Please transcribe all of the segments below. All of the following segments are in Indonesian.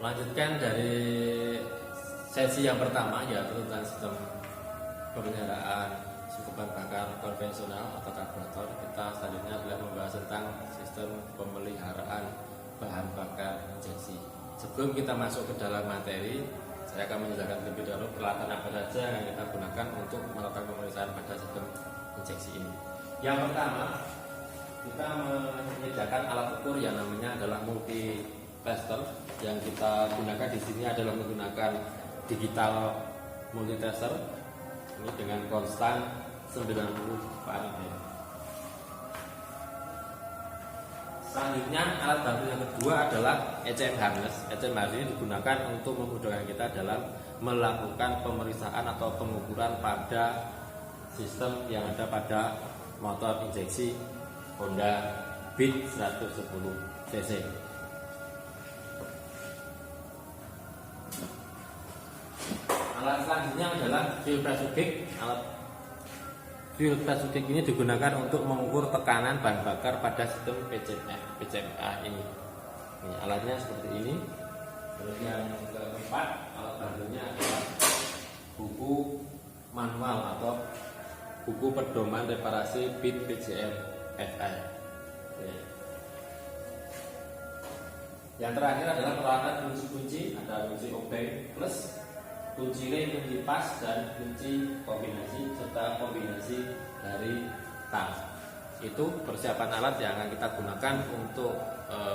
Melanjutkan dari sesi yang pertama, yaitu tentang sistem pemeliharaan suku bahan bakar konvensional atau karburator. Kita selanjutnya adalah membahas tentang sistem pemeliharaan bahan bakar injeksi. Sebelum kita masuk ke dalam materi, saya akan menjelaskan terlebih dahulu peralatan apa saja yang kita gunakan untuk melakukan pemeriksaan pada sistem injeksi ini. Yang pertama, kita menyediakan alat ukur yang namanya adalah multi tester. Yang kita gunakan di sini adalah menggunakan digital multi tester ini dengan konstan 90 Fahrenheit. Selanjutnya alat bantu yang kedua adalah ECM harness. ECM harness ini digunakan untuk memudahkan kita dalam melakukan pemeriksaan atau pengukuran pada sistem yang ada pada motor injeksi Honda Beat 110 cc. Alat selanjutnya adalah fuel pressure gauge. Alat fuel pressure gauge ini digunakan untuk mengukur tekanan bahan bakar pada sistem PCMA ini. Alatnya seperti ini. Terus yang keempat, alat bantunya adalah buku manual atau buku pedoman reparasi Beat PCM FI. Yang terakhir adalah peralatan kunci-kunci, ada kunci obeng plus, kunci lem, kunci pas, dan kunci kombinasi serta kombinasi dari tang. Itu persiapan alat yang akan kita gunakan untuk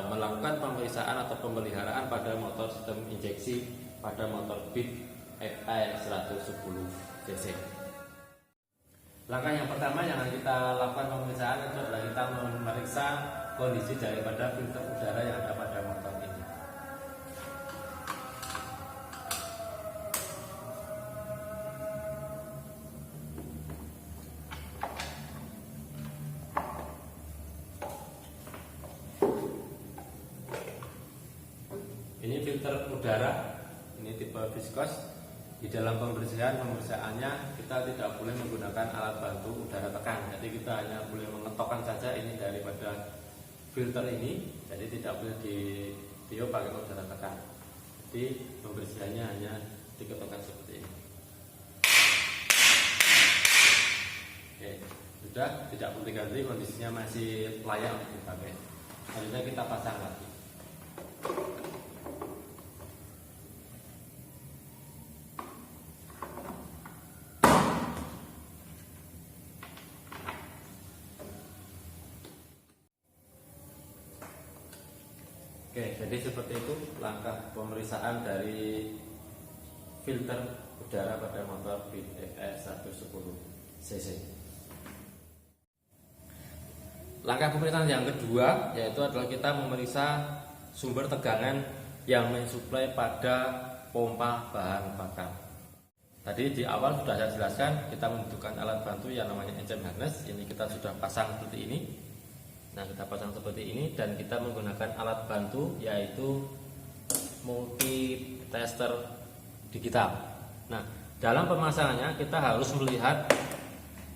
melakukan pemeriksaan atau pemeliharaan pada motor sistem injeksi pada motor Beat FI 110 cc. Langkah yang pertama yang akan kita lakukan pemeriksaan itu adalah kita memeriksa kondisi daripada filter udara yang ada pada motor ini. Ini filter udara, ini tipe viskos. Di dalam pemeriksaannya kita tidak boleh menggunakan alat bantu udara tekan. Jadi kita hanya boleh mengetokkan saja ini daripada filter ini. Jadi tidak boleh ditiup pakai udara tekan. Jadi pembersihannya hanya diketokkan seperti ini. Oke, sudah, tidak perlu diganti, kondisinya masih layak untuk dipakai. Selanjutnya kita pasang lagi. Oke, jadi seperti itu langkah pemeriksaan dari filter udara pada motor Beat FI 110 cc. Langkah pemeriksaan yang kedua yaitu adalah kita memeriksa sumber tegangan yang mensuplai pada pompa bahan bakar. Tadi di awal sudah saya jelaskan kita membutuhkan alat bantu yang namanya ECM harness. Ini kita sudah pasang seperti ini. Nah, kita pasang seperti ini dan kita menggunakan alat bantu yaitu multi tester digital. Nah, dalam pemasangannya kita harus melihat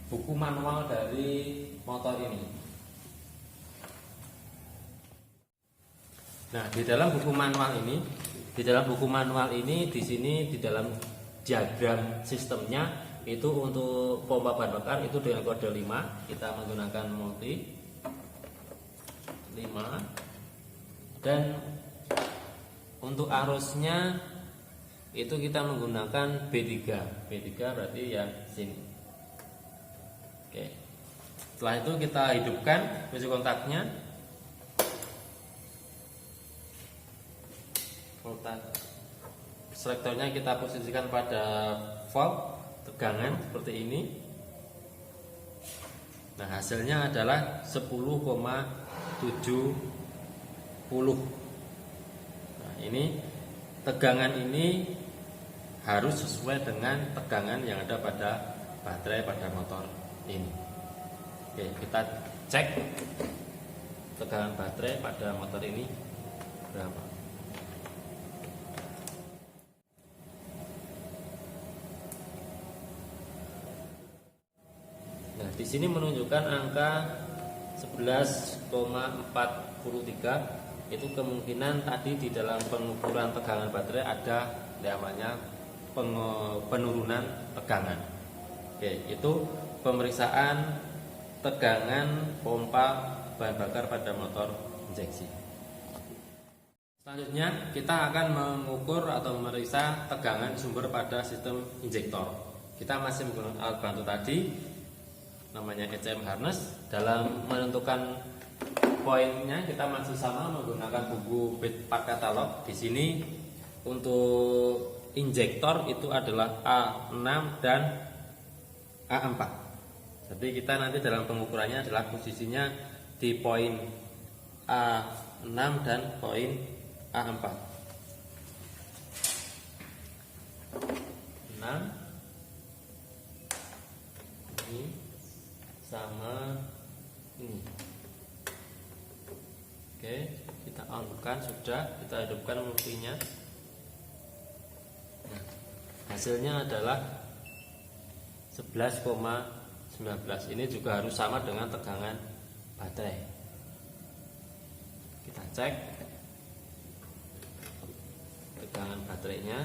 buku manual dari motor ini. Nah, di dalam buku manual ini di sini di dalam diagram sistemnya itu untuk pompa bahan bakar itu dengan kode 5, kita menggunakan multi 5, dan untuk arusnya itu kita menggunakan B3 berarti yang sini. Oke, setelah itu kita hidupkan kunci kontaknya. Kontak selektornya kita posisikan pada volt tegangan seperti ini. Nah, hasilnya adalah 10,70. Nah, ini tegangan ini harus sesuai dengan tegangan yang ada pada baterai pada motor ini. Oke, kita cek tegangan baterai pada motor ini berapa. Nah, di sini menunjukkan angka 11,43 itu kemungkinan tadi di dalam pengukuran tegangan baterai ada namanya penurunan tegangan. Oke, itu pemeriksaan tegangan pompa bahan bakar pada motor injeksi. Selanjutnya kita akan mengukur atau memeriksa tegangan sumber pada sistem injektor. Kita masih menggunakan alat bantu tadi namanya ECM harness. Dalam menentukan poinnya kita masih sama menggunakan buku part katalog. Di sini untuk injektor itu adalah A6 dan A4. Jadi kita nanti dalam pengukurannya adalah posisinya di poin A6 dan poin A4. 6 ini sama ini. Oke, kita on-kan sudah, kita hidupkan multinya. Nah, hasilnya adalah 11,19. Ini juga harus sama dengan tegangan baterai. Kita cek tegangan baterainya.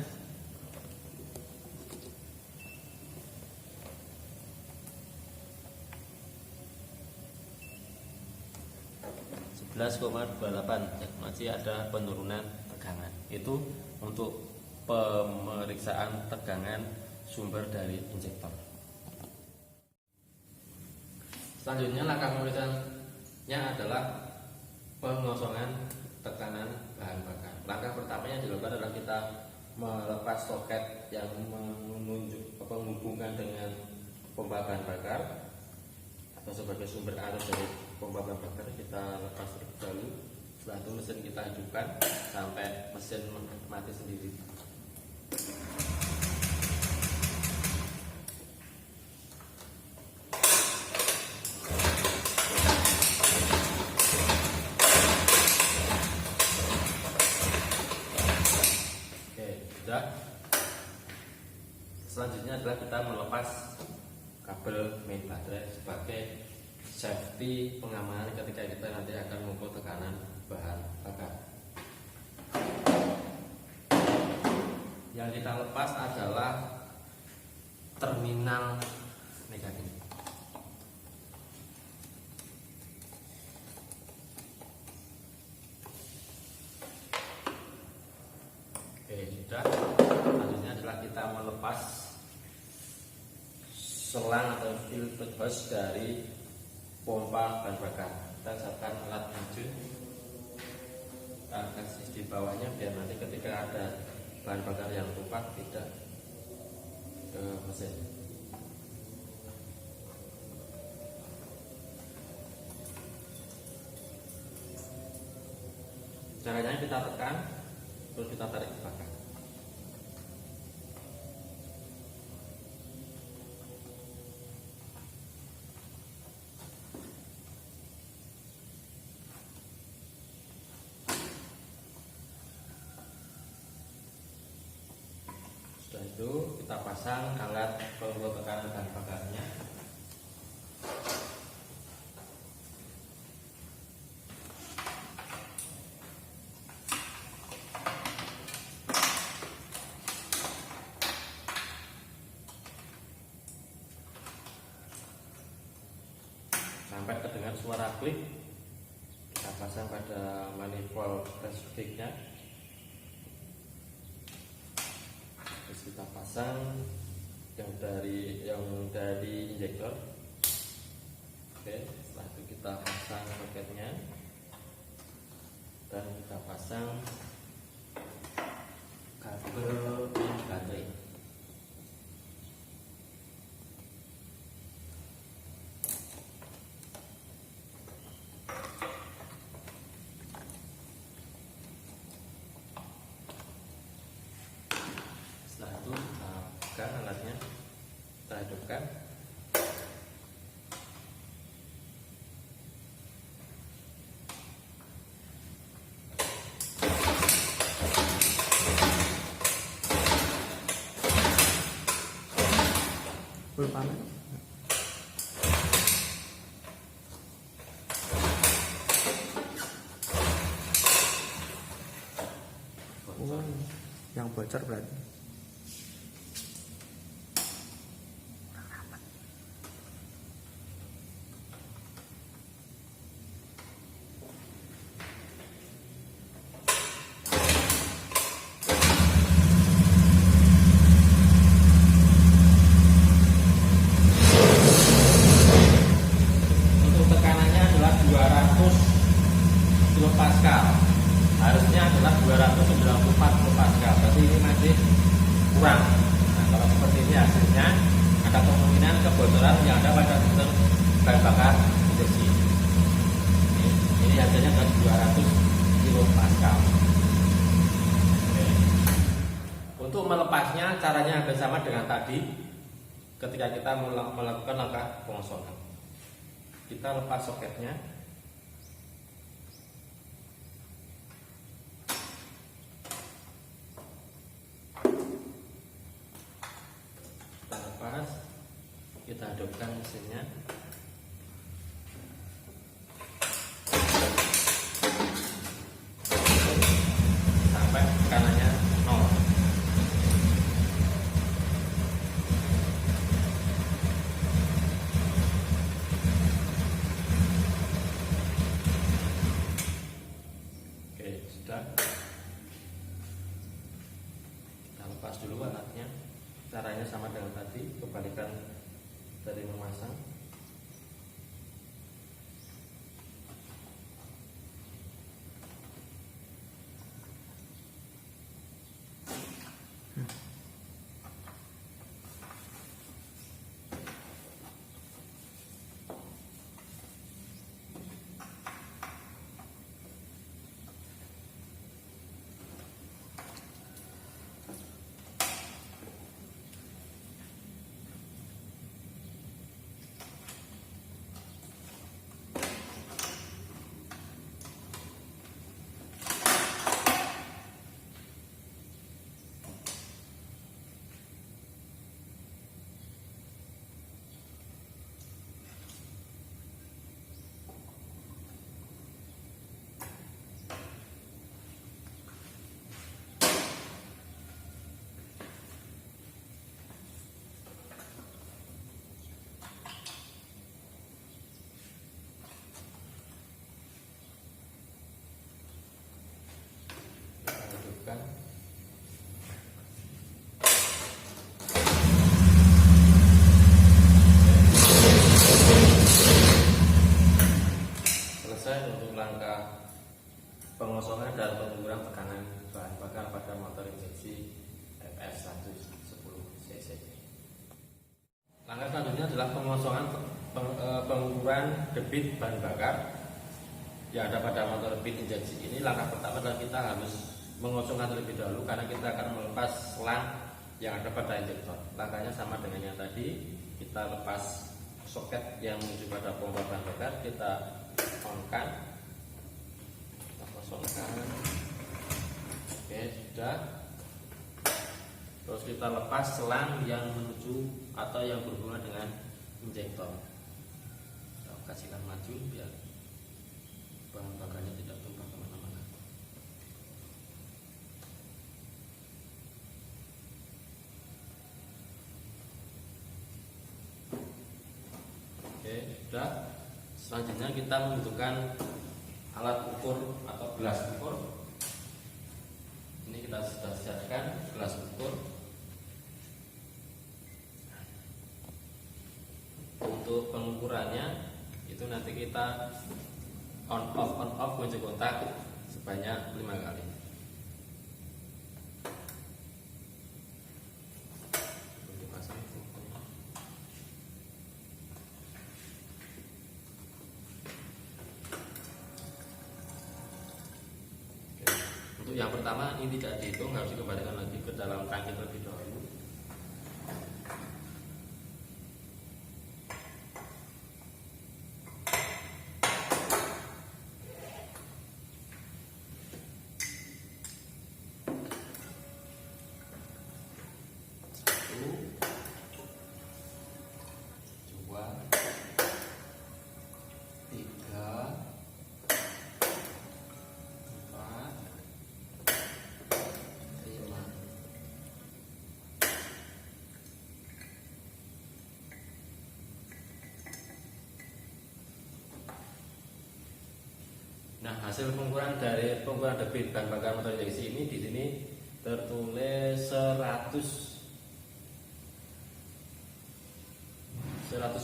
Masih ada penurunan tegangan. Itu untuk pemeriksaan tegangan sumber dari injektor. Selanjutnya langkah pemeriksaannya adalah pengosongan tekanan bahan bakar. Langkah pertamanya dilakukan adalah kita melepas soket yang menghubungkan dengan pompa bahan bakar atau sebagai sumber arus dari pompa bahan bakar. Kita lepas terlebih dahulu. Setelah itu mesin kita hidupkan sampai mesin mati sendiri. Selanjutnya adalah kita melepas kabel main baterai sebagai safety pengamanan ketika kita nanti akan mengukur tekanan bahan bakar. Yang kita lepas adalah terminal negatif. Oke, sudah. Selanjutnya adalah kita melepas selang atau filter hose dari pompa bahan bakar. Kita siapkan alat maju, kita kasih di bawahnya biar nanti ketika ada bahan bakar yang tumpah tidak ke mesin. Caranya kita tekan, terus kita tarik ke belakang. Setelah itu kita pasang alat pengukur tekanan bahan bakarnya. Sampai terdengar suara klik, kita pasang pada manifold respeknya. Terus kita pasang yang dari injektor. Oke, setelah itu kita pasang soketnya dan kita pasang kabel baterai. Setelah itu kita pegang alatnya, kita hidupkan. Full panas. yang bocor berarti. Untuk tekanannya adalah 200 kilopascal, harusnya adalah 294 kilopascal, berarti ini masih kurang. Nah, kalau seperti ini hasilnya ada kemungkinan kebocoran yang ada pada sistem bahan bakar injeksi. Ini hasilnya adalah 200 kilopascal. Oke. Untuk melepasnya caranya hampir sama dengan tadi ketika kita melakukan langkah pengosongan. Kita lepas soketnya. Kita lepas, kita hidupkan mesinnya. Sampai tekanannya 0. Oke, sudah. Kita lepas dulu alatnya. Caranya sama dengan tadi, kebalikan dari memasang. Kita hidupkan. Selesai untuk langkah pengosongan dan pengukuran tekanan bahan bakar pada motor injeksi FS 110 cc. Langkah selanjutnya adalah pengosongan pengukuran debit bahan bakar yang ada pada motor pit injeksi ini. Langkah pertama adalah kita harus mengosongkan terlebih dahulu karena kita akan melepas selang yang ada pada injektor. Langkahnya sama dengan yang tadi, kita lepas soket yang menuju pada pompa bahan bakar, kita on-kan, kita kosongkan. Oke, sudah. Terus kita lepas selang yang menuju atau yang berhubungan dengan injektor. Kita kasihkan maju biar bahan bakarnya tidak tumpah kemana-mana. Oke, sudah. Selanjutnya kita membutuhkan alat ukur atau gelas ukur. Ini kita sudah siapkan gelas ukur. Untuk pengukurannya itu nanti kita on off kunci kontak sebanyak 5 kali. Dipasang. Oke. Untuk yang pertama ini tidak dihitung, harus dikembalikan lagi ke dalam tangki terlebih dahulu. Nah, hasil pengukuran dari pengukuran debit bahan bakar motor injeksi ini di sini tertulis 100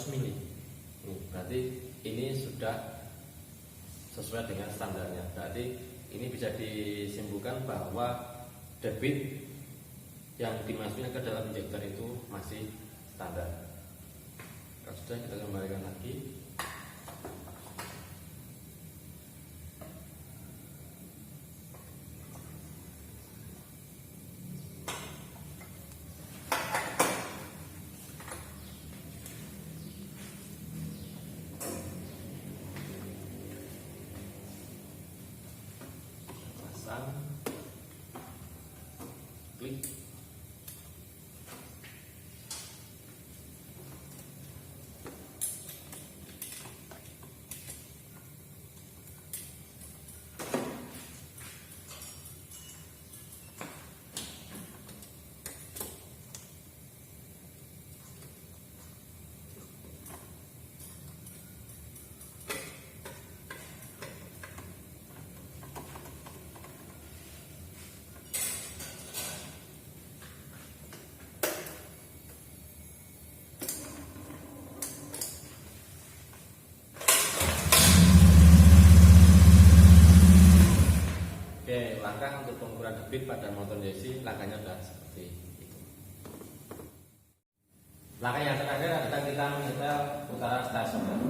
mili. Berarti ini sudah sesuai dengan standarnya. Berarti ini bisa disimpulkan bahwa debit yang dimasukkan ke dalam injektor itu masih standar. Kalau sudah, kita kembalikan lagi. Klik. Langkah untuk pengukuran debit pada motor injeksi, langkahnya adalah seperti itu. Langkah yang terakhir adalah kita menyetel putaran stasioner.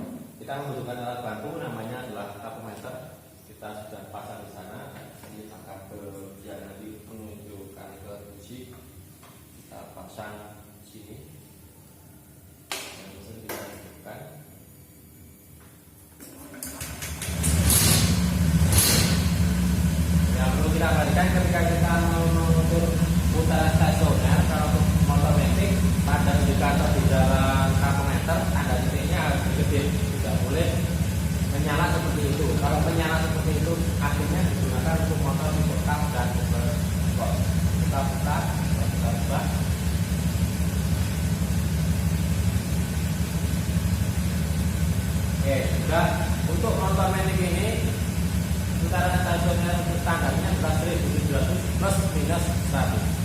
Kita membutuhkan alat bantu, namanya adalah tachometer. Kita sudah pasang di sana. Ini kabel yang nanti menunjukkan ke kunci. Kita pasang di sini. Dan mesin kita hidupkan. Kita perhatikan ketika kita mengukur putaran stasioner, kalau untuk motor metik pada indikator di dalam tachometer tanda titiknya harus gede, tidak boleh menyala seperti itu. Kalau menyala seperti itu akhirnya digunakan untuk motor tipe cup dan tipe sport. Kita buka, kita buka. Oke, sudah. Untuk motor metik ini putaran stasioner standarnya adalah 1700 plus minus 100.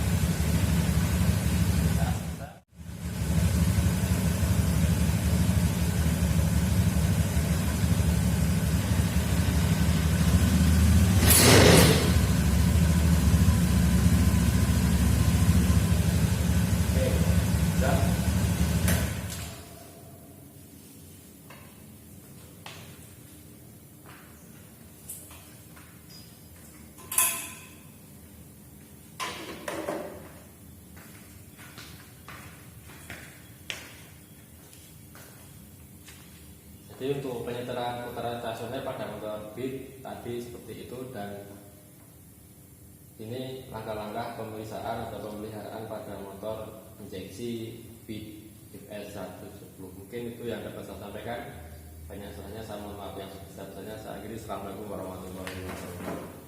Jadi untuk penyetelan putaran stasioner pada motor beat tadi seperti itu, dan ini langkah-langkah pemeriksaan atau pemeliharaan pada motor injeksi beat S110. Mungkin itu yang dapat saya sampaikan. Banyak salahnya saya mohon maaf yang sebesar-besarnya. Saya akhiri. Assalamualaikum warahmatullahi wabarakatuh.